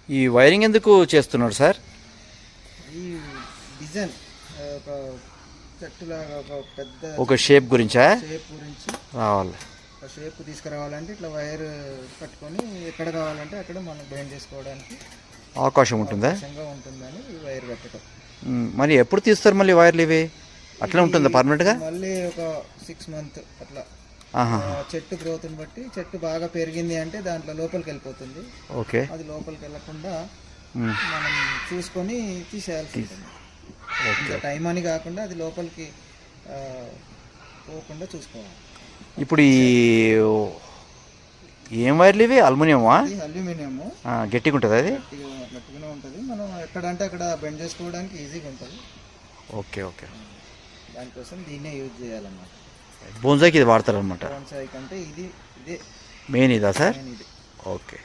ఈ వైరింగ్ ఎందుకు చేస్తున్నాడు సార్? ఈ డిజైన్ ఒక చెట్టులాగా ఒక పెద్ద ఒక షేప్ గురించా? షేప్ గురించి రావాలి. ఆ షేప్ తీసుకురావాలంటే ఇట్లా వైర్ పట్టుకొని ఎక్కడ కావాలంటే అక్కడ మనం బెండ్ చేసుకోవడానికి అవకాశం ఉంటుందా? ఉంటుందని ఈ వైర్ కట్టడం. మరి ఎప్పుడు తీస్తారు మళ్ళీ వైర్లు ఇవి? అట్లా ఉంటుందా పర్మనెంట్గా? మళ్ళీ ఒక 6 months అట్లా. ఆహా. చెట్టు గ్రోత్ని బట్టి చెట్టు బాగా పెరిగింది అంటే దాంట్లో లోపలికి వెళ్ళిపోతుంది. ఓకే. అది లోపలికి వెళ్ళకుండా మనం చూసుకొని తీసేయాల్సి ఉంటుంది. ఇంకా టైం అని కాకుండా అది లోపలికి పోకుండా చూసుకోవాలి. ఇప్పుడు ఈ ఏం వైర్లు ఇవి? అల్యూమినియమా? అల్యూమినియము. గట్టిగా ఉంటుంది అది? గట్టిగానే ఉంటుంది. మనం ఎక్కడంటే అక్కడ బెండ్ చేసుకోవడానికి ఈజీగా ఉంటుంది. Okay okay. దానికోసం దీన్నే యూజ్ చేయాలన్నమాట. బోన్సాయికి ఇది వాడతారనమాట. బోన్సాయి కంటే ఇదే మెయిన్ ఇదా సార్? ఇది. ఓకే.